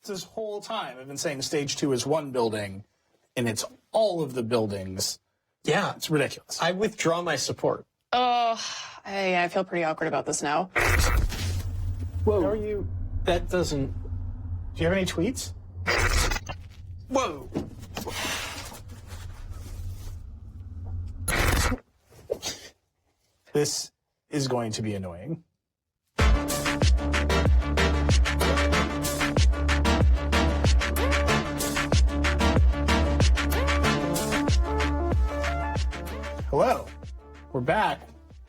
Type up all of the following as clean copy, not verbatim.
this whole time I've been saying stage 2 is one building, and it's all of the buildings. Yeah. It's ridiculous. I withdraw my support. Oh, I feel pretty awkward about this now. Whoa. How are you? That doesn't... Do you have any tweets? Whoa. This is going to be annoying. Hello. We're back.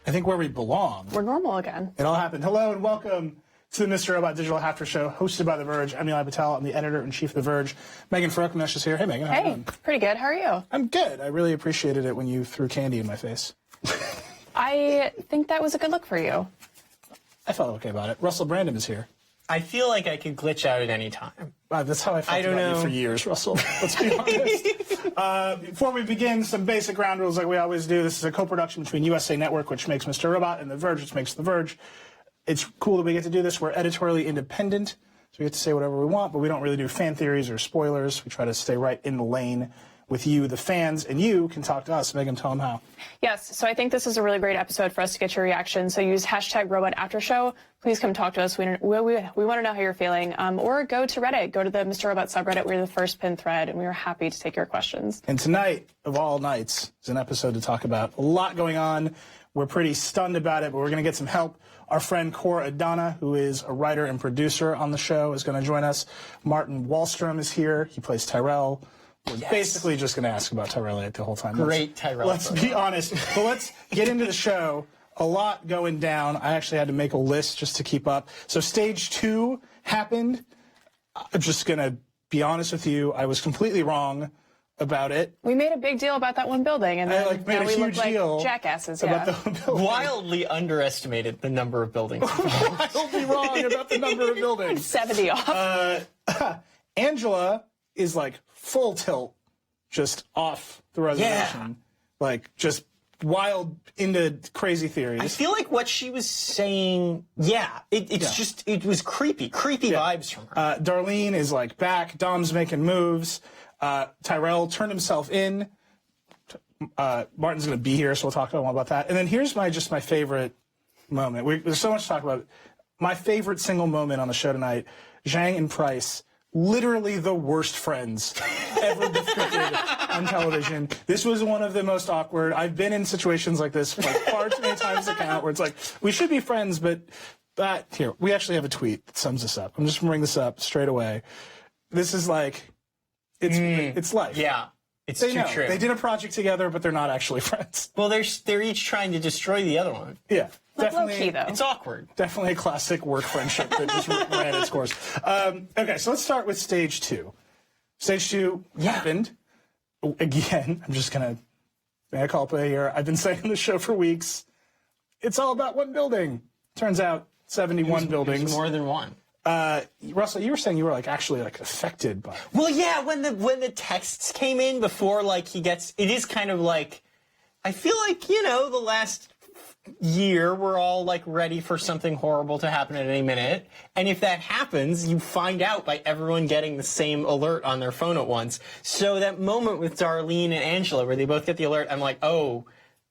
I think where we belong. We're normal again. It all happened. Hello and welcome to the Mr. Robot Digital After Show, hosted by The Verge. I'm Eli Patel. I'm the editor-in-chief of The Verge. Megan Farukmesh is here. Hey, Megan. How you Hey, doing? pretty good. How are you? I'm good. I really appreciated it when you threw candy in my face. I think that was a good look for you. I felt okay about it. Russell Brandon is here. I feel like I could glitch out at any time. That's how I felt about you for years, Russell. Let's be honest. Before we begin, some basic ground rules like we always do. This is a co-production between USA Network, which makes Mr. Robot, and The Verge, which makes The Verge. It's cool that we get to do this. We're editorially independent, so we get to say whatever we want, but we don't really do fan theories or spoilers. We try to stay right in the lane with you, the fans, and you can talk to us. Megan, tell them how. Yes, so I think this is a really great episode for us to get your reaction. So use hashtag #RobotAfterShow. Please come talk to us. We want to know how you're feeling. Or go to Reddit. Go to the Mr. Robot subreddit. We're the first pinned thread, and we are happy to take your questions. And tonight, of all nights, is an episode to talk about. A lot going on. We're pretty stunned about it, but we're going to get some help. Our friend Cora Adana, who is a writer and producer on the show, is going to join us. Martin Wallström is here. He plays Tyrell. We're basically just going to ask about Tyrell the whole time. Great Tyrell. Let's be honest. But let's get into the show. A lot going down. I actually had to make a list just to keep up. So stage 2 happened. I'm just going to be honest with you. I was completely wrong about it. We made a big deal about that one building, and then made now a we huge look like deal jackasses. about Yeah. the building. Wildly underestimated the number of buildings. Wildly wrong about the number of buildings. 70 off. Angela is like full tilt, just off the reservation. Yeah. Like just wild into crazy theories. I feel like what she was saying, it was creepy vibes from her. Darlene is like back. Dom's making moves. Tyrell turned himself in. Martin's going to be here, so we'll talk about that. And then here's my favorite moment. There's so much to talk about. My favorite single moment on the show tonight, Zhang and Price, literally the worst friends ever depicted on television. This was one of the most awkward. I've been in situations like this like far too many times to count, where it's like, we should be friends, but here, we actually have a tweet that sums this up. I'm just going to bring this up straight away. This is like, it's life. Yeah. It's They too know. true. They did a project together, but they're not actually friends. Well, they're each trying to destroy the other one. Yeah. Like Definitely, low-key, though. It's awkward. definitely a classic work friendship that just ran its course. Okay, so let's start with stage 2. Stage 2 happened. Again, I'm just going to mea culpa here. I've been saying on the show for weeks, it's all about one building. Turns out 71 buildings. There's more than one. Russell, you were saying you were like actually like affected by it. Well, yeah, when the texts came in before, like, it is kind of like, I feel like, the last year we're all like ready for something horrible to happen at any minute, and if that happens, you find out by everyone getting the same alert on their phone at once. So that moment with Darlene and Angela where they both get the alert, I'm like, oh,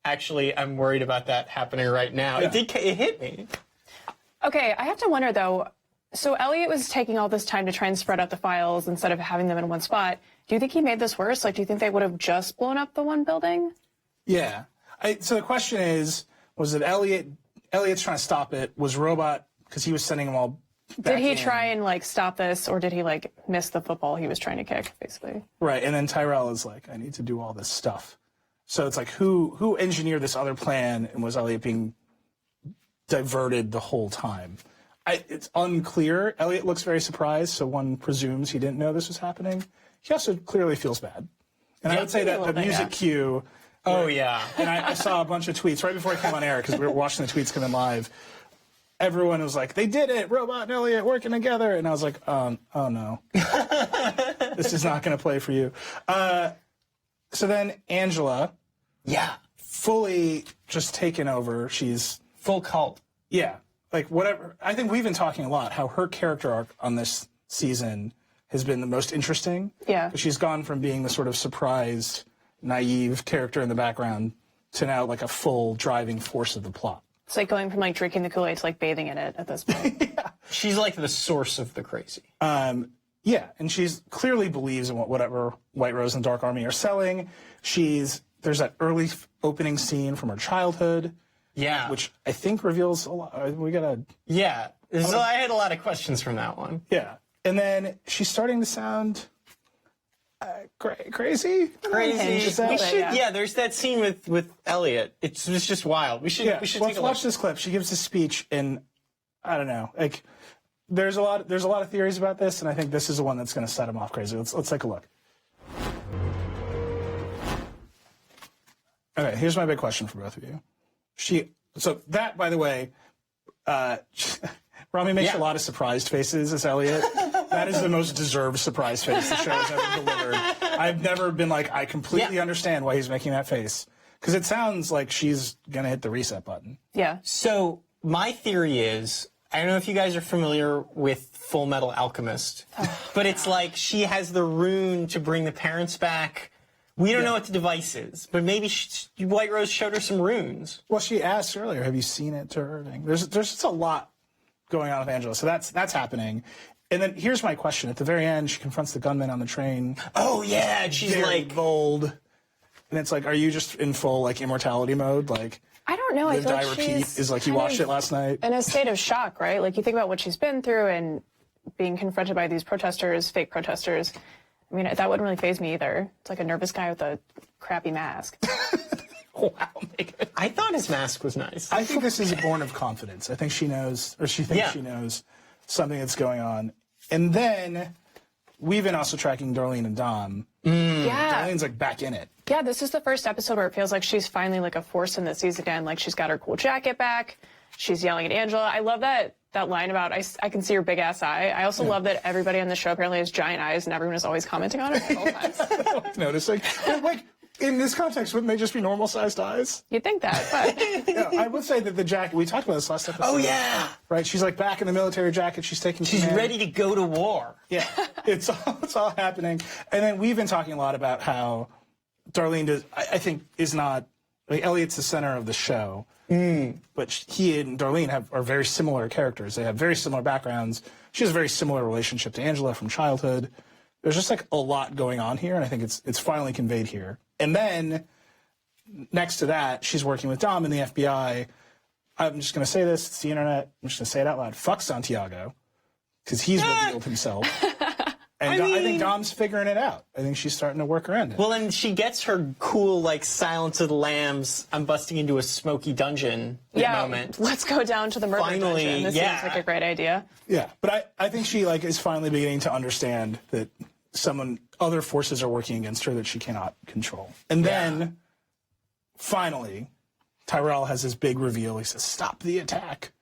actually, I'm worried about that happening right now. Yeah. It hit me. Okay, I have to wonder, though. So Elliot was taking all this time to try and spread out the files instead of having them in one spot. Do you think he made this worse? Like, do you think they would have just blown up the one building? Yeah. So the question is, was it Elliot's trying to stop it? Was Robot, because he was sending them all back Did he in. try and, like, stop this, or did he, like, miss the football he was trying to kick, basically? Right, and then Tyrell is like, I need to do all this stuff. So it's like, who engineered this other plan, and was Elliot being diverted the whole time? It's unclear. Elliot looks very surprised, so one presumes he didn't know this was happening. He also clearly feels bad. And I would say that the music cue... Oh, yeah. And I saw a bunch of tweets right before I came on air, because we were watching the tweets come in live. Everyone was like, they did it, Robot and Elliot working together. And I was like, oh no. This is not going to play for you. So then Angela... Yeah. fully just taken over. She's... Full cult. Yeah. Like, whatever. I think we've been talking a lot how her character arc on this season has been the most interesting. Yeah. She's gone from being the sort of surprised, naive character in the background to now like a full driving force of the plot. It's like going from like drinking the Kool-Aid to like bathing in it at this point. She's like the source of the crazy. Yeah, and she's clearly believes in whatever White Rose and Dark Army are selling. There's that early opening scene from her childhood. Yeah. Which I think reveals a lot. We gotta. Yeah. So I had a lot of questions from that one. Yeah. And then she's starting to sound crazy. Yeah, there's that scene with Elliot. It's just wild. We should Let's watch this clip. She gives a speech, and I don't know. Like, there's a lot of theories about this, and I think this is the one that's going to set him off crazy. Let's take a look. Okay, here's my big question for both of you. So that, by the way, Rami makes a lot of surprised faces as Elliot. That is the most deserved surprise face the show has ever delivered. I've never been like, I completely understand why he's making that face. Because it sounds like she's going to hit the reset button. Yeah. So my theory is, I don't know if you guys are familiar with Full Metal Alchemist, but it's like she has the rune to bring the parents back. We don't know what the device is, but maybe White Rose showed her some runes. Well, she asked earlier, have you seen it to her thing? There's just a lot going on with Angela. So that's happening. And then here's my question. At the very end, she confronts the gunman on the train. Oh, yeah. And she's very like bold. And it's like, are you just in full like immortality mode? Like, I don't know. I live, feel die, like repeat she's is like you kind watched of it last night. in a state of shock, right? Like you think about what she's been through and being confronted by these protesters, fake protesters. I mean, that wouldn't really faze me either. It's like a nervous guy with a crappy mask. Wow, Megan. I thought his mask was nice. I think this is born of confidence. I think she knows, or she thinks she knows something that's going on. And then we've been also tracking Darlene and Dom. Yeah. Darlene's like back in it. Yeah, this is the first episode where it feels like she's finally like a force in the season again. Like she's got her cool jacket back. She's yelling at Angela. I love that line about I can see your big ass eye. I also love that everybody on the show apparently has giant eyes and everyone is always commenting on it at all times. Noticing. Like, in this context, wouldn't they just be normal sized eyes? You'd think that, but Yeah, I would say that the jacket, we talked about this last episode. Oh, yeah. Right? She's like back in the military jacket. She's taking She's command. ready to go to war. Yeah, it's all happening. And then we've been talking a lot about how Darlene I think is not, like, Elliot's the center of the show. But he and Darlene are very similar characters. They have very similar backgrounds. She has a very similar relationship to Angela from childhood. There's just like a lot going on here, and I think it's finally conveyed here. And then next to that, she's working with Dom in the FBI. I'm just going to say this. It's the internet. I'm just going to say it out loud. Fuck Santiago, because he's revealed himself. And I think Dom's figuring it out. I think she's starting to work around it. Well, and she gets her cool, like, Silence of the Lambs, I'm busting into a smoky dungeon moment. Let's go down to the murder Finally, dungeon. This seems like a great idea. Yeah, but I think she like is finally beginning to understand that other forces are working against her that she cannot control. And then, finally, Tyrell has this big reveal. He says, "Stop the attack."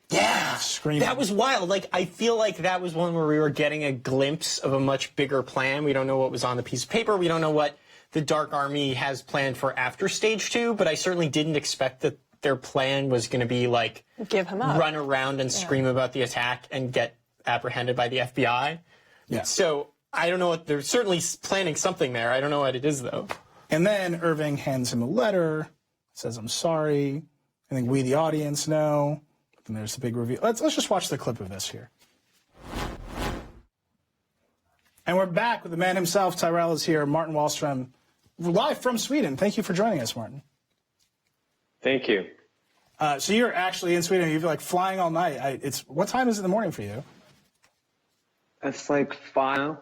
Yeah, Screaming. that was wild. Like, I feel like that was one where we were getting a glimpse of a much bigger plan. We don't know what was on the piece of paper. We don't know what the Dark Army has planned for after Stage 2, but I certainly didn't expect that their plan was going to be, like, give him up, run around and scream about the attack and get apprehended by the FBI. Yeah. So, I don't know what, they're certainly planning something there. I don't know what it is, though. And then Irving hands him a letter, says, "I'm sorry." I think we, the audience, know. And there's the big reveal. Let's just watch the clip of this here. And we're back with the man himself. Tyrell is here. Martin Wallström, live from Sweden. Thank you for joining us, Martin. Thank you. So you're actually in Sweden. You're like flying all night. What time is it in the morning for you? It's like 5.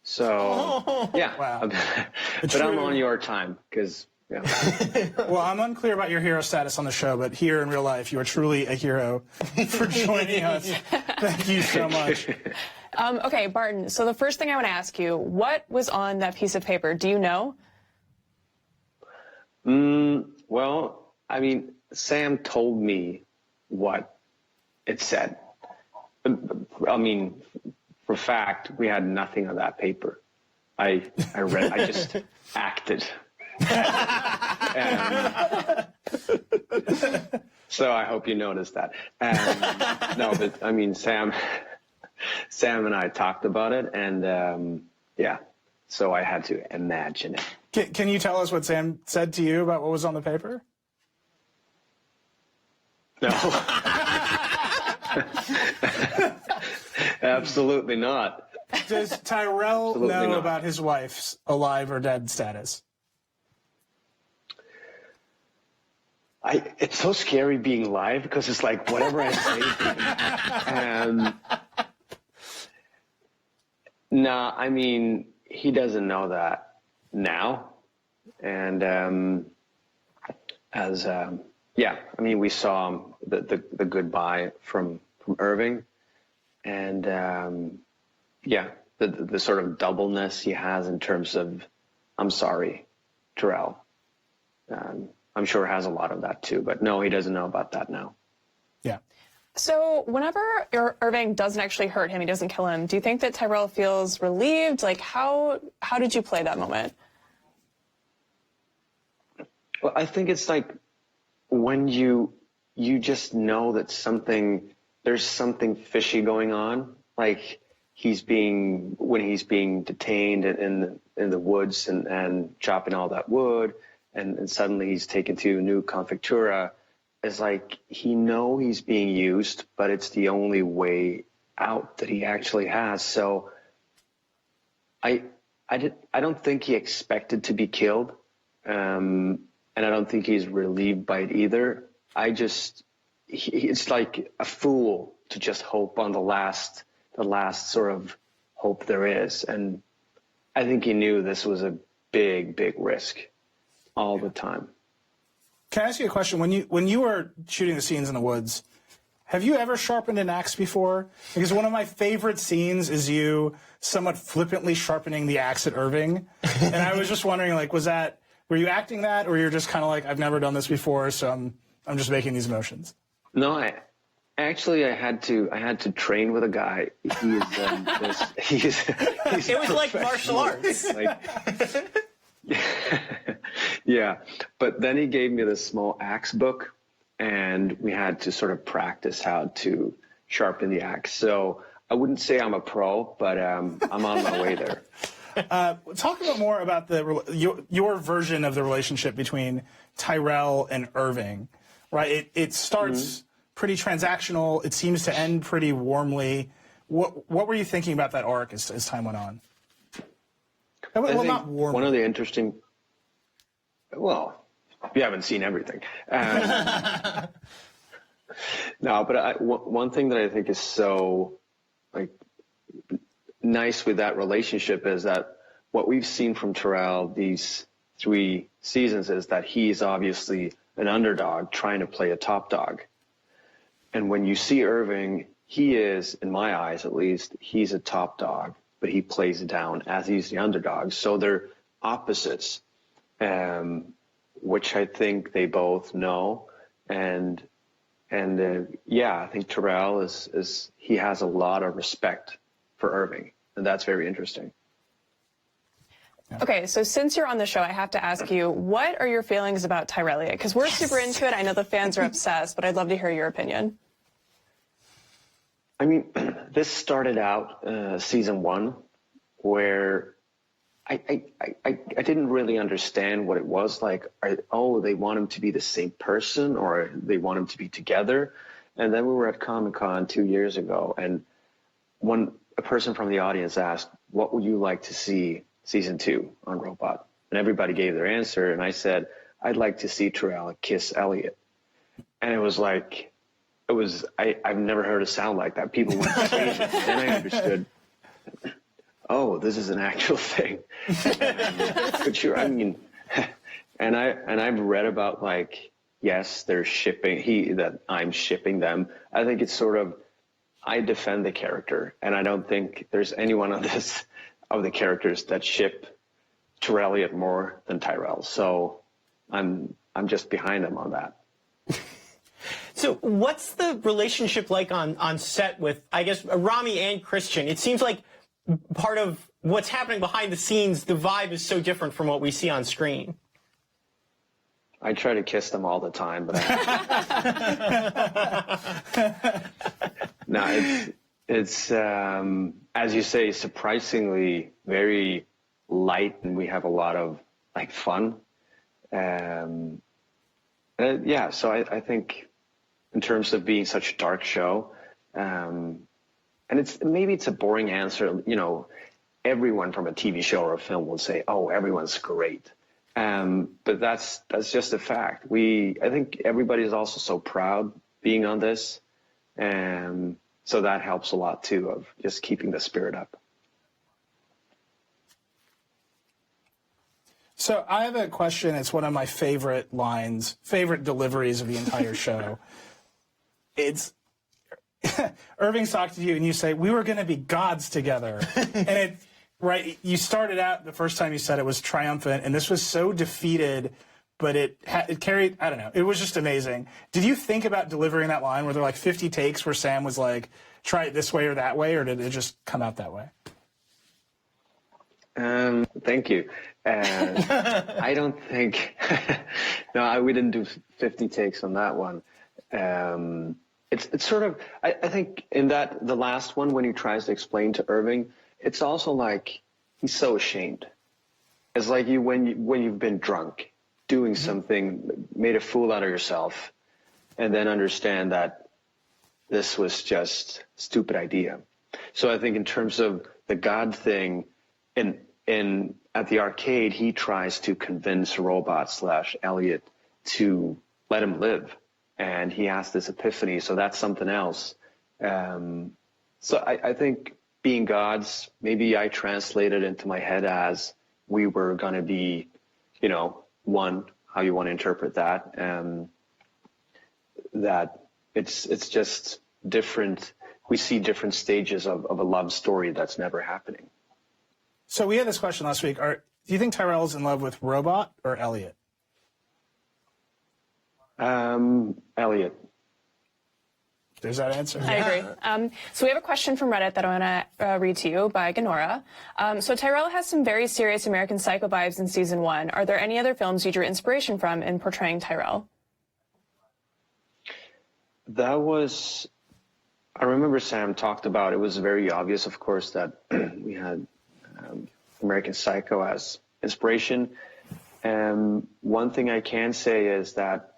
So yeah. Wow. But I'm on your time because. Yeah. Well, I'm unclear about your hero status on the show, but here in real life, you are truly a hero for joining us. Thank you so much. Okay, Barton, so the first thing I want to ask you, what was on that piece of paper? Do you know? Well, I mean, Sam told me what it said. I mean, for fact, we had nothing on that paper. I just acted. So I hope you noticed that. No, but I mean, Sam Sam and I talked about it, and yeah, so I had to imagine it. Can you tell us what Sam said to you about what was on the paper? No. Absolutely not. Does Tyrell Absolutely know not. about his wife's alive or dead status? It's so scary being live because it's like whatever I say. Nah, I mean, he doesn't know that now. And yeah, I mean, we saw the goodbye from Irving, and yeah, the sort of doubleness he has in terms of, I'm sorry, Terrell. I'm sure has a lot of that too, but no, he doesn't know about that now. Yeah. So whenever Irving doesn't actually hurt him, he doesn't kill him, do you think that Tyrell feels relieved? Like, how did you play that moment? Well, I think it's like when you just know that there's something fishy going on, like when he's being detained in the woods and chopping all that wood, and suddenly he's taken to New Confectura. It's like he's being used, but it's the only way out that he actually has. So I don't think he expected to be killed, and I don't think he's relieved by it either. It's like a fool to just hope on the last sort of hope there is, and I think he knew this was a big risk all the time. Can I ask you a question? When you were shooting the scenes in the woods, have you ever sharpened an axe before? Because one of my favorite scenes is you somewhat flippantly sharpening the axe at Irving, and I was just wondering, like, were you acting that, or you're just kind of like, I've never done this before, so I'm just making these motions? No, I had to train with a guy. He's It was like martial arts. Yeah, but then he gave me this small axe book, and we had to sort of practice how to sharpen the axe. So I wouldn't say I'm a pro, but I'm on my way there. Talk more about your version of the relationship between Tyrell and Irving, right? It starts pretty transactional. It seems to end pretty warmly. What were you thinking about that arc as time went on? Well, not warmly. One of the interesting. Well, you haven't seen everything. No, but one thing that I think is so nice with that relationship is that what we've seen from Terrell these 3 seasons is that he's obviously an underdog trying to play a top dog. And when you see Irving, he is, in my eyes at least, he's a top dog, but he plays it down as he's the underdog. So they're opposites, which I think they both know. And yeah, I think Terrell he has a lot of respect for Irving, and that's very interesting. Okay, so since you're on the show, I have to ask you, what are your feelings about Tyrelia? Because we're super into it. I know the fans are obsessed, but I'd love to hear your opinion. I mean, this started out season 1 where I didn't really understand what it was like. They want him to be the same person, or they want him to be together. And then we were at Comic-Con 2 years ago, and a person from the audience asked, what would you like to see season 2 on Robot? And everybody gave their answer, and I said, I'd like to see Terrell kiss Elliot. And it was like, I've never heard a sound like that. People went crazy. Then I understood, oh, this is an actual thing. But sure, I mean, and I've read about, like, yes, they're shipping, that I'm shipping them. I think it's sort of, I defend the character, and I don't think there's anyone of the characters that ship Terrell Elliott more than Tyrell. So I'm just behind him on that. So what's the relationship like on set with, I guess, Rami and Christian? It seems like part of what's happening behind the scenes, the vibe is so different from what we see on screen. I try to kiss them all the time, but no, It's, as you say, surprisingly very light, and we have a lot of like fun. Yeah, so I think in terms of being such a dark show, and maybe it's a boring answer, you know, everyone from a TV show or a film will say, oh, everyone's great. But that's just a fact. I think everybody is also so proud being on this. So that helps a lot too, of just keeping the spirit up. So I have a question. It's one of my favorite deliveries of the entire show. It's Irving's talking to you and you say, we were going to be gods together. And right, you started out, the first time you said it was triumphant, and this was so defeated, but it carried, I don't know, it was just amazing. Did you think about delivering that line? Were there like 50 takes where Sam was like, try it this way or that way, or did it just come out that way? Thank you. I don't think, no, we didn't do 50 takes on that one. It's sort of, I think in that, the last one, when he tries to explain to Irving, it's also like, he's so ashamed. It's like when you've been drunk, doing something, made a fool out of yourself, and then understand that this was just a stupid idea. So I think in terms of the God thing, at the arcade, he tries to convince Robot / Elliot to let him live. And he has this epiphany, so that's something else. So I think being gods, maybe I translated into my head as we were going to be, you know, one, how you want to interpret that, that it's just different. We see different stages of a love story that's never happening. So we had this question last week. Do you think Tyrell's in love with Robot or Elliot? Elliot. There's that answer. I agree. So we have a question from Reddit that I want to read to you by Ganora. So Tyrell has some very serious American Psycho vibes in season 1. Are there any other films you drew inspiration from in portraying Tyrell? That was, I remember Sam talked about, it was very obvious, of course, that we had American Psycho as inspiration. One thing I can say is that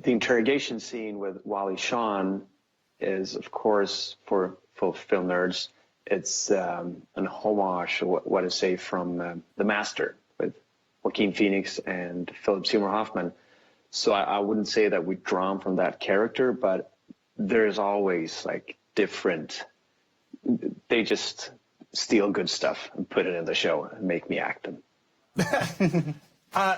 the interrogation scene with Wally Shawn is, of course, for film nerds, it's an homage, what to say, from The Master with Joaquin Phoenix and Philip Seymour Hoffman. So I wouldn't say that we drawn from that character, but there's always like different, they just steal good stuff and put it in the show and make me act them.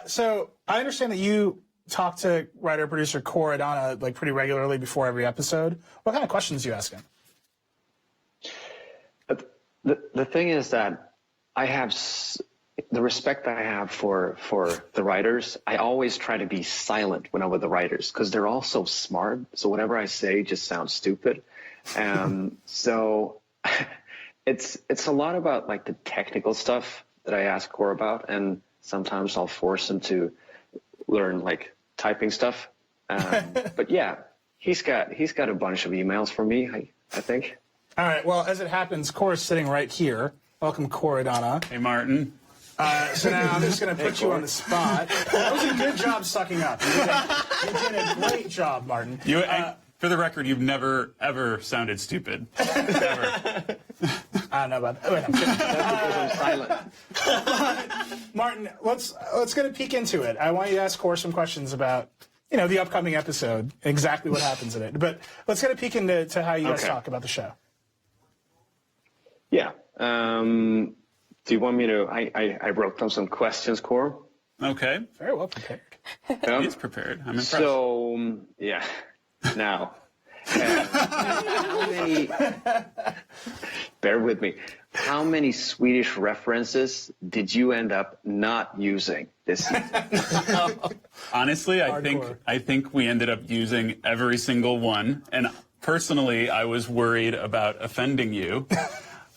So I understand that you talk to writer-producer Cor Adana like pretty regularly before every episode. What kind of questions do you ask him? The thing is that I have the respect that I have for the writers. I always try to be silent when I'm with the writers because they're all so smart. So whatever I say just sounds stupid. So it's a lot about like the technical stuff that I ask Cor about, and sometimes I'll force him to learn like typing stuff. But yeah, he's got a bunch of emails from me, I think. All right. Well, as it happens, Cor is sitting right here. Welcome, Cor Adana. Hey, Martin. So now I'm just going to put you on the spot. That was a good job sucking up. You did a great job, Martin. For the record, you've never, ever sounded stupid. Ever. I don't know about that. Wait, I'm silent. Martin, let's get a peek into it. I want you to ask Cor some questions about, you know, the upcoming episode, exactly what happens in it. But let's get a peek into how you guys talk about the show. Yeah. Do you want me to? I wrote down some questions, Cor. Okay. Very well prepared. He's prepared. I'm impressed. So, yeah. Now, how many, bear with me, how many Swedish references did you end up not using this season? Honestly, I think we ended up using every single one. And personally, I was worried about offending you.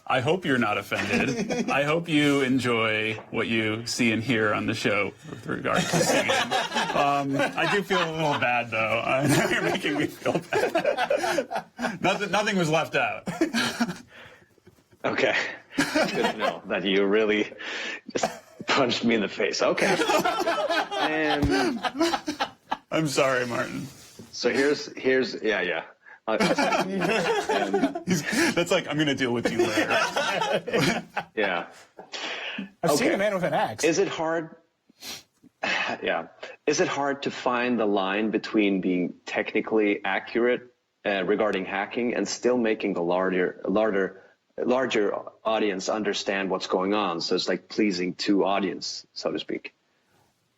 I hope you're not offended. I hope you enjoy what you see and hear on the show with regard to singing. I do feel a little bad, though. I know you're making me feel bad. Nothing was left out. Okay. Good to know that you really just punched me in the face. Okay. And I'm sorry, Martin. so here's yeah. That's like, I'm going to deal with you later. Yeah. I've seen Okay. a man with an axe. Is it hard? Yeah. Is it hard to find the line between being technically accurate regarding hacking and still making the larger audience understand what's going on? So it's like pleasing to audience, so to speak.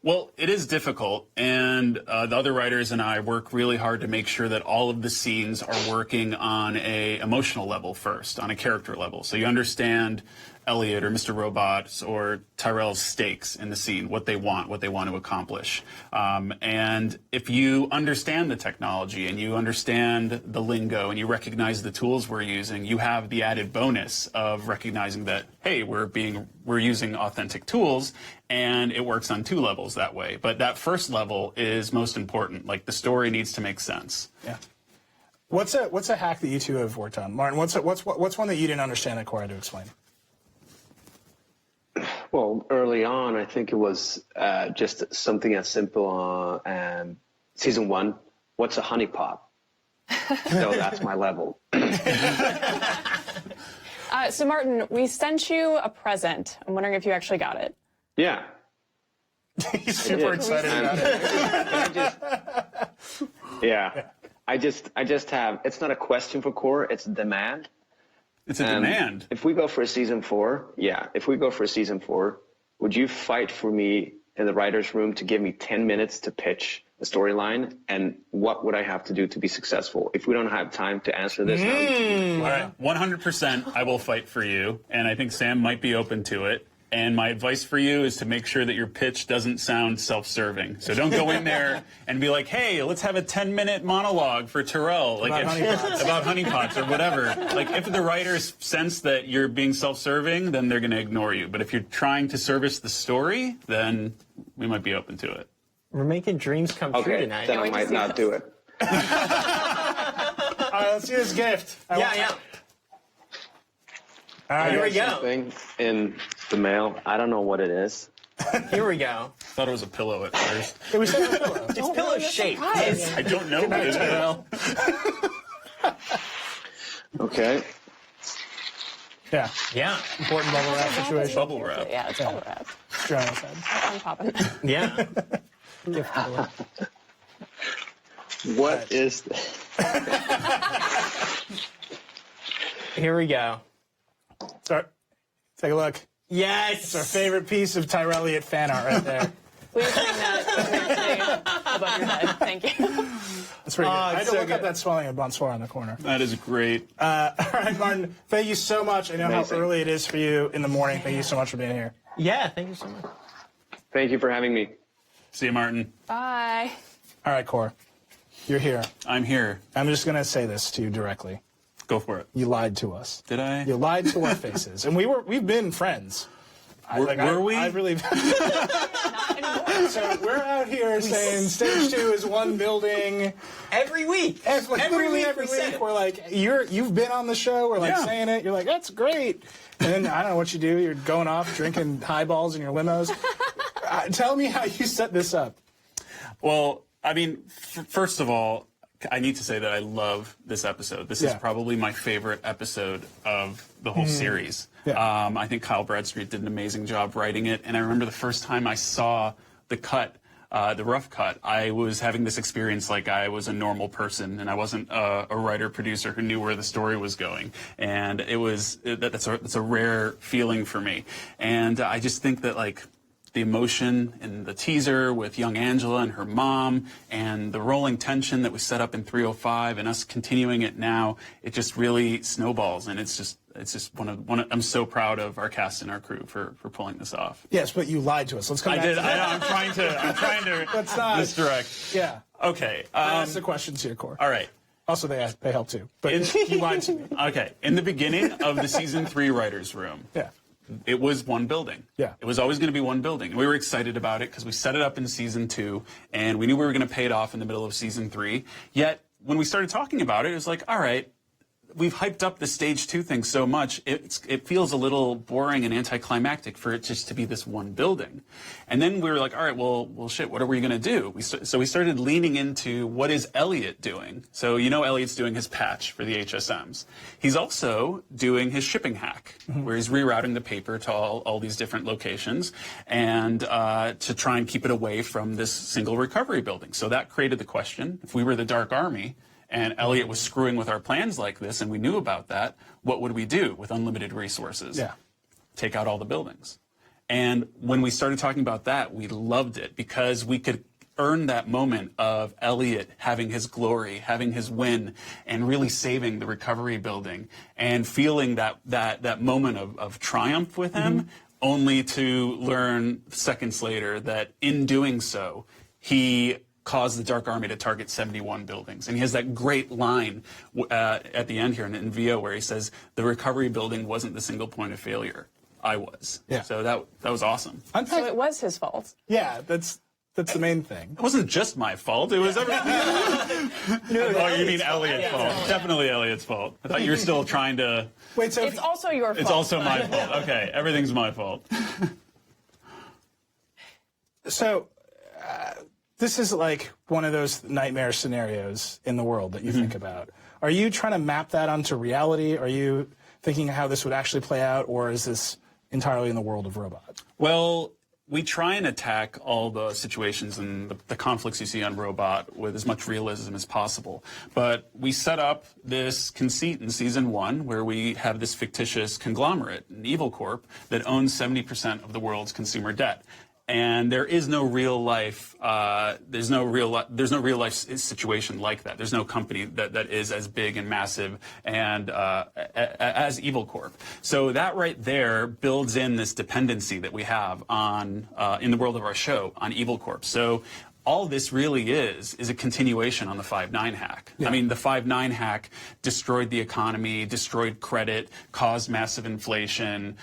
Well, it is difficult, and the other writers and I work really hard to make sure that all of the scenes are working on a emotional level first, on a character level. So you understand Elliot or Mr. Robot or Tyrell's stakes in the scene, what they want to accomplish. And if you understand the technology and you understand the lingo and you recognize the tools we're using, you have the added bonus of recognizing that, hey, we're using authentic tools, and it works on two levels that way. But that first level is most important. Like, the story needs to make sense. Yeah. What's a hack that you two have worked on, Martin? What's one that you didn't understand that Cora had to explain? Well, early on, I think it was just something as simple season 1. What's a honeypot? So that's my level. So Martin, we sent you a present. I'm wondering if you actually got it. Yeah. He's super excited about it. Yeah. I just have, it's not a question for Core, it's a demand. It's a demand. If we go for a season 4, would you fight for me in the writer's room to give me 10 minutes to pitch a storyline? And what would I have to do to be successful? If we don't have time to answer this, All right, 100% I will fight for you, and I think Sam might be open to it. And my advice for you is to make sure that your pitch doesn't sound self-serving. So don't go in there and be like, hey, let's have a 10-minute monologue for Tyrell about honeypots or whatever. Like, if the writers sense that you're being self-serving, then they're going to ignore you. But if you're trying to service the story, then we might be open to it. We're making dreams come true okay, tonight. then I might not do it. All right, let's see this gift. Yeah. All right, Here we go. Something in the mail. I don't know what it is. Here we go. Thought it was a pillow at first. It was a pillow. It's pillow shaped. I don't know what it is. Okay. Yeah, Yeah. important bubble wrap situation. Bubble wrap. Yeah, it's bubble wrap. Joanna's head. I'm popping. Yeah. Gift bubble. What is this? Here we go. Start. Take a look. Yes. It's our favorite piece of Tyrelliot fan art right there. Please hang that above your head. Thank you. That's pretty good. I had to so look up good. that spelling of Bonsoir on the corner. That is great. All right, Martin, thank you so much. I know Amazing. how early it is for you in the morning. Thank you so much for being here. Yeah, thank you so much. Thank you for having me. See you, Martin. Bye. All right, Cor, you're here. I'm here. I'm just going to say this to you directly. Go for it. You lied to us. Did I? You lied to our faces. And we've been friends. Were we? I really. Not anymore. So we're out here saying stage 2 is one building. Every week. Literally week every we said week it. we're like, you've been on the show. We're like Yeah. saying it. You're like, that's great. And then I don't know what you do. You're going off drinking highballs in your limos. Tell me how you set this up. Well, I mean, first of all, I need to say that I love this episode. This is Yeah. probably my favorite episode of the whole series. Yeah. I think Kyle Bradstreet did an amazing job writing it. And I remember the first time I saw the cut, the rough cut, I was having this experience like I was a normal person and I wasn't a writer-producer who knew where the story was going. And that's a rare feeling for me. And I just think that, like, the emotion in the teaser with young Angela and her mom and the rolling tension that was set up in 305 and us continuing it now, it just really snowballs. And it's just one of I'm so proud of our cast and our crew for pulling this off. Yes, but you lied to us. Let's come I back did. to that. I'm trying to Let's not. misdirect. Yeah. Okay. Ask the questions here, Cor. All right. Also, they help too. But you lied to me. Okay, in the beginning of the season 3 writers' room, Yeah. it was one building. Yeah. It was always going to be one building. And we were excited about it because we set it up in season 2, and we knew we were going to pay it off in the middle of season 3. Yet, when we started talking about it, it was like, all right, we've hyped up the stage 2 thing so much, it feels a little boring and anticlimactic for it just to be this one building. And then we were like, all right, well, shit, what are we going to do? So we started leaning into what is Elliot doing? So Elliot's doing his patch for the HSMs. He's also doing his shipping hack, where he's rerouting the paper to all these different locations and to try and keep it away from this single recovery building. So that created the question, if we were the Dark Army, and Elliot was screwing with our plans like this, and we knew about that, what would we do with unlimited resources? Yeah. Take out all the buildings. And when we started talking about that, we loved it because we could earn that moment of Elliot having his glory, having his win, and really saving the recovery building and feeling that moment of triumph with him, only to learn seconds later that in doing so, he caused the Dark Army to target 71 buildings. And he has that great line at the end here in VO where he says, the recovery building wasn't the single point of failure. I was. Yeah. So that was awesome. So it was his fault. Yeah, that's the main thing. It wasn't just my fault. It was everything. Oh, you mean Elliot's fault. Definitely Elliot's fault. I thought you were still trying to... Wait, so It's also your fault. It's also my fault. Okay, everything's my fault. So this is like one of those nightmare scenarios in the world that you think about. Are you trying to map that onto reality? Are you thinking how this would actually play out, or is this entirely in the world of Robot? Well, we try and attack all the situations and the conflicts you see on Robot with as much realism as possible. But we set up this conceit in season 1 where we have this fictitious conglomerate, an evil corp, that owns 70% of the world's consumer debt. And there is no real life. There's no real life situation like that. There's no company that is as big and massive and as Evil Corp. So that right there builds in this dependency that we have on in the world of our show on Evil Corp. So all this really is a continuation on the 5/9 hack. Yeah. I mean, the 5/9 hack destroyed the economy, destroyed credit, caused massive inflation,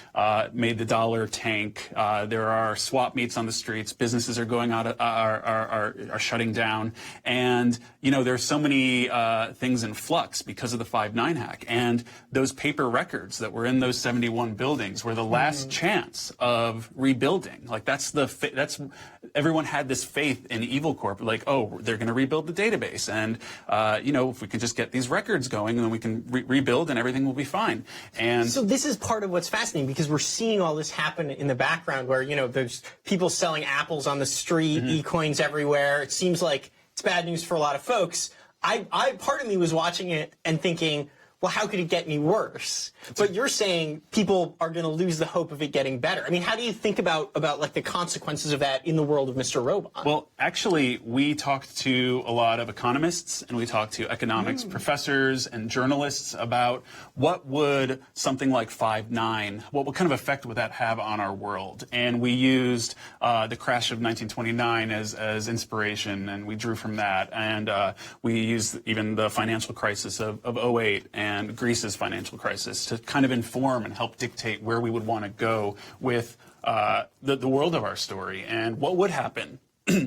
made the dollar tank. There are swap meets on the streets. Businesses are going out, are shutting down, and there's so many things in flux because of the 5/9 hack. And those paper records that were in those 71 buildings were the last chance of rebuilding. Like that's everyone had this faith in Evil Corp, like, oh, they're going to rebuild the database, and if we can just get these records going, then we can rebuild, and everything will be fine. And so this is part of what's fascinating because we're seeing all this happen in the background, where there's people selling apples on the street, e-coins everywhere. It seems like it's bad news for a lot of folks. Part of me was watching it and thinking, well, how could it get any worse? But you're saying people are going to lose the hope of it getting better. I mean, how do you think about like the consequences of that in the world of Mr. Robot? Well, actually, we talked to a lot of economists and we talked to economics professors and journalists about what would something like 5/9, what kind of effect would that have on our world? And we used the crash of 1929 as inspiration, and we drew from that. And we used even the financial crisis of 08 and Greece's financial crisis to kind of inform and help dictate where we would want to go with the world of our story and what would happen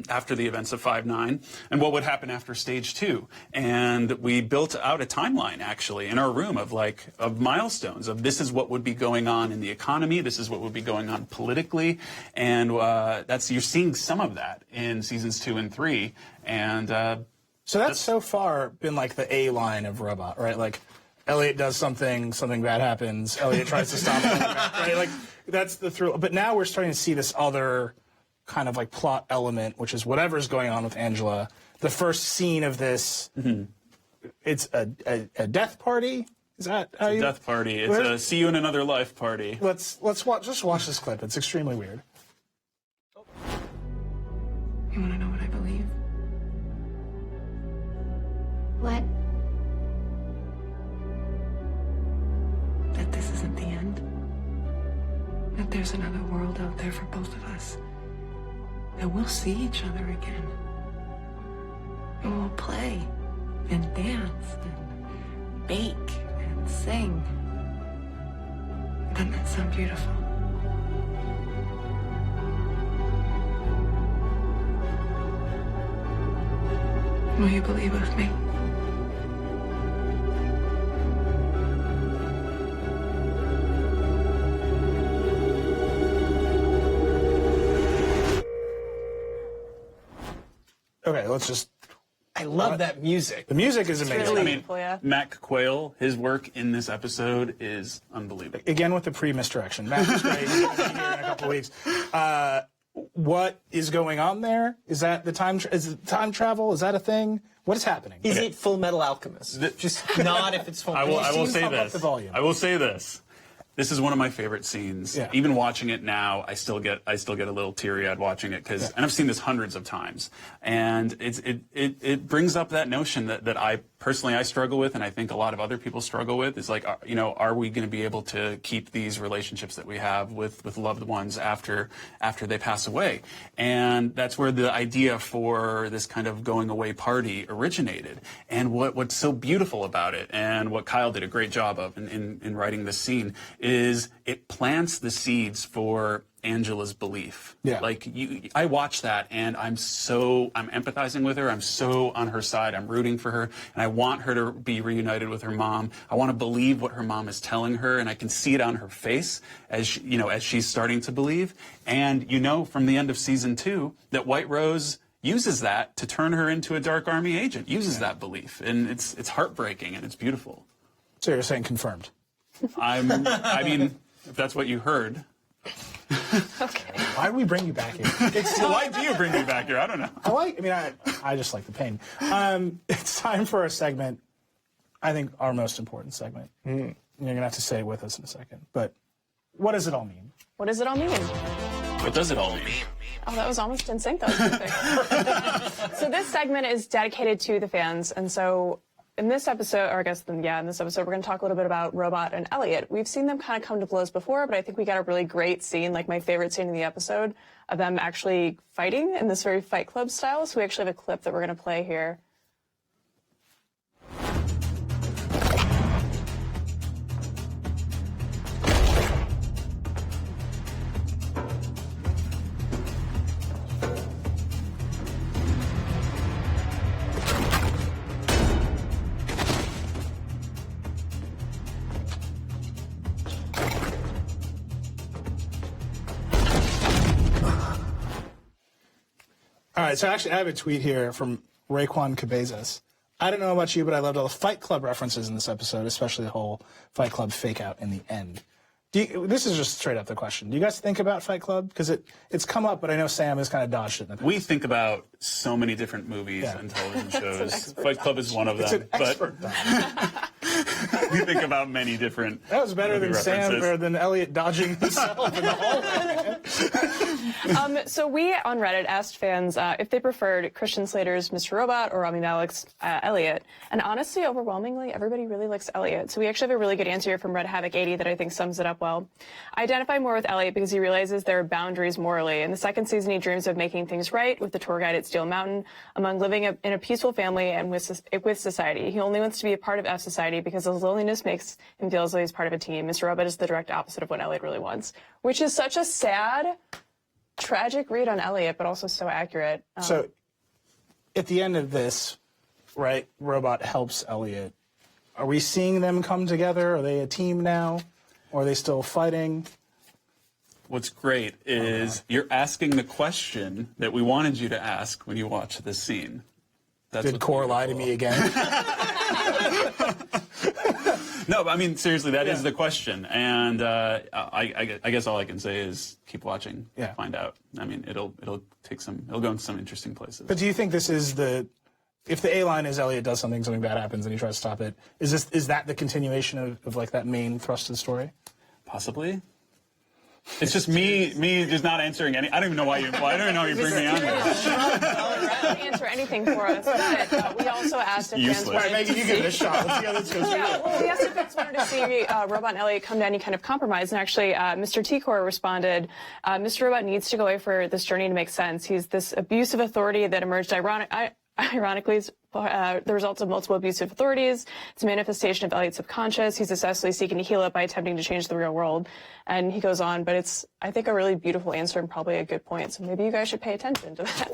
after the events of 5/9 and what would happen after stage 2. And we built out a timeline actually in our room of milestones of this is what would be going on in the economy, this is what would be going on politically, and you're seeing some of that in seasons 2 and 3. And so that's so far been like the A line of Robot, right? Like Elliot does something bad happens, Elliot tries to stop it, right? Like that's the thrill. But now we're starting to see this other kind of like plot element, which is whatever's going on with Angela. The first scene of this, it's a death party. Is that how you? Death party. It's a see you in another life party. Let's watch this clip. It's extremely weird. You want to know what I believe? What? That this isn't the end. That there's another world out there for both of us. That we'll see each other again. And we'll play and dance and bake and sing. Doesn't that sound beautiful? Will you believe with me? Okay, let's just. I love that music. The music is amazing. really I mean, beautiful, yeah. Mac Quayle, his work in this episode is unbelievable. Again with the pre-misdirection. Matt is great. He's going to be here in a couple of weeks. What is going on there? Is that the time? Is it time travel? Is that a thing? What is happening? Is it Full Metal Alchemist? Just not if it's Full I Metal. will Scenes say pump up this. the volume. I will say this. This is one of my favorite scenes. Yeah. Even watching it now, I still get a little teary-eyed watching it and I've seen this hundreds of times. And it brings up that notion that I personally struggle with, and I think a lot of other people struggle with. Is like, are we going to be able to keep these relationships that we have with loved ones after they pass away? And that's where the idea for this kind of going away party originated. And what's so beautiful about it, and what Kyle did a great job of in writing this scene, is it plants the seeds for Angela's belief. Yeah. Like I watch that and I'm empathizing with her. I'm so on her side. I'm rooting for her, and I want her to be reunited with her mom. I want to believe what her mom is telling her, and I can see it on her face as she's starting to believe. And from the end of season 2 that White Rose uses that to turn her into a Dark Army agent. Uses that belief, and it's heartbreaking and it's beautiful. So you're saying confirmed? I mean, if that's what you heard. Okay. Why do we bring you back here? Why do you bring me back here? I don't know. I just like the pain. It's time for a segment. I think our most important segment. You're gonna have to say it with us in a second. But what does it all mean? What does it all mean? What does it all mean? Oh, that was almost in sync. That was perfect. So this segment is dedicated to the fans, and so in this episode, in this episode, we're going to talk a little bit about Robot and Elliot. We've seen them kind of come to blows before, but I think we got a really great scene, like my favorite scene in the episode, of them actually fighting in this very Fight Club style. So we actually have a clip that we're going to play here. All right, so actually I have a tweet here from Raekwon Cabezas. I don't know about you, but I loved all the Fight Club references in this episode, especially the whole Fight Club fake out in the end. This is just straight up the question. Do you guys think about Fight Club? Because it's come up, but I know Sam has kind of dodged it in the past. We think about so many different movies and television shows. Fight Club is one of them. It's an expert dodge. We think about many different. That was better than references. Sam or than Elliot dodging himself in the hallway. So we on Reddit asked fans if they preferred Christian Slater's Mr. Robot or Rami Malek's Elliot, and honestly, overwhelmingly, everybody really likes Elliot. So we actually have a really good answer here from Red Havoc 80 that I think sums it up well. I identify more with Elliot because he realizes there are boundaries morally. In the second season, he dreams of making things right with the tour guide at Steel Mountain, among living in a peaceful family and with society. He only wants to be a part of F society because his loneliness makes him feel as though he's part of a team. Mr. Robot is the direct opposite of what Elliot really wants, which is such a sad, tragic read on Elliot, but also so accurate. So, at the end of this, right, Robot helps Elliot. Are we seeing them come together? Are they a team now? Or are they still fighting? What's great is you're asking the question that we wanted you to ask when you watched this scene. That's Did Core lie to me again? No, but I mean, seriously, that is the question. And I guess all I can say is keep watching, find out. I mean, it'll go into some interesting places. But do you think this is if the A line is Elliot does something bad happens and he tries to stop it, is that the continuation of like that main thrust of the story? Possibly. It's just me just not answering any. I don't even know why you bring me on here. Don't answer anything for us. But we also asked if fans wanted Megan, you give it a shot. Let's see how this goes. Yeah, well, we asked if fans wanted to see Robot and Elliot come to any kind of compromise, and actually, Mr. T-Core responded, Mr. Robot needs to go away for this journey to make sense. He's this abusive authority that emerged ironically the results of multiple abusive authorities. It's a manifestation of Elliot's subconscious. He's obsessively seeking to heal it by attempting to change the real world. And he goes on, but it's, I think, a really beautiful answer and probably a good point. So maybe you guys should pay attention to that.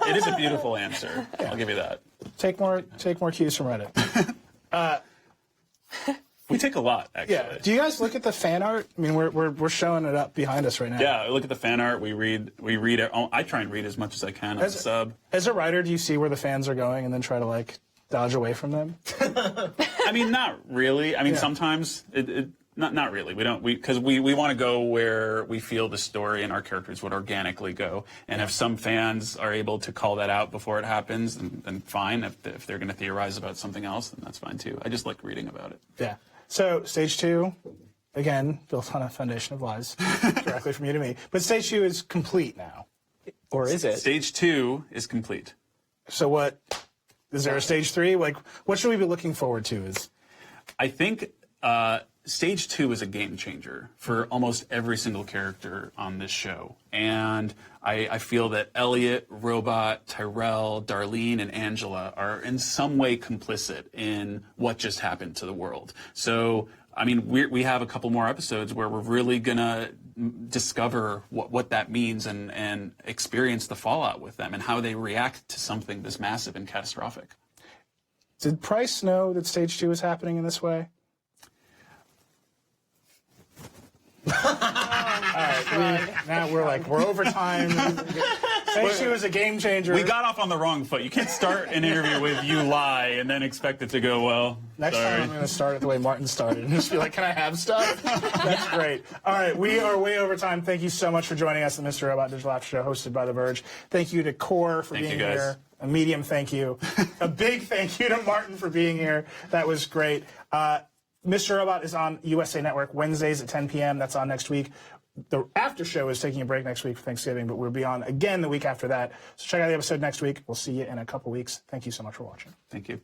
It is a beautiful answer. I'll give you that. Take more cues from Reddit. We take a lot, actually. Yeah. Do you guys look at the fan art? I mean, we're showing it up behind us right now. Yeah, I look at the fan art. We read it. I try and read as much as I can as a sub. As a writer, do you see where the fans are going and then try to like dodge away from them? I mean, not really. I mean, sometimes not really. We don't because we want to go where we feel the story and our characters would organically go. And if some fans are able to call that out before it happens, then fine. If they're going to theorize about something else, then that's fine too. I just like reading about it. Yeah. So stage 2, again, built on a foundation of lies, directly from you to me. But stage 2 is complete now. Or is it? Stage 2 is complete. So what? Is there a stage 3? Like, what should we be looking forward to? I think Stage 2 is a game changer for almost every single character on this show. And I feel that Elliot, Robot, Tyrell, Darlene, and Angela are in some way complicit in what just happened to the world. So, I mean, we have a couple more episodes where we're really going to discover what that means and experience the fallout with them and how they react to something this massive and catastrophic. Did Price know that stage 2 is happening in this way? Now we're over time. Stage 2 is a game changer. We got off on the wrong foot. You can't start an interview with "you lie" and then expect it to go well. Next time I'm going to start it the way Martin started and just be like, can I have stuff? That's great. All right, we are way over time. Thank you so much for joining us on the Mr. Robot Digital After Show hosted by The Verge. Thank you to Core for being here. A medium thank you. A big thank you to Martin for being here. That was great. Mr. Robot is on USA Network Wednesdays at 10 p.m. That's on next week. The after show is taking a break next week for Thanksgiving, but we'll be on again the week after that. So check out the episode next week. We'll see you in a couple weeks. Thank you so much for watching. Thank you.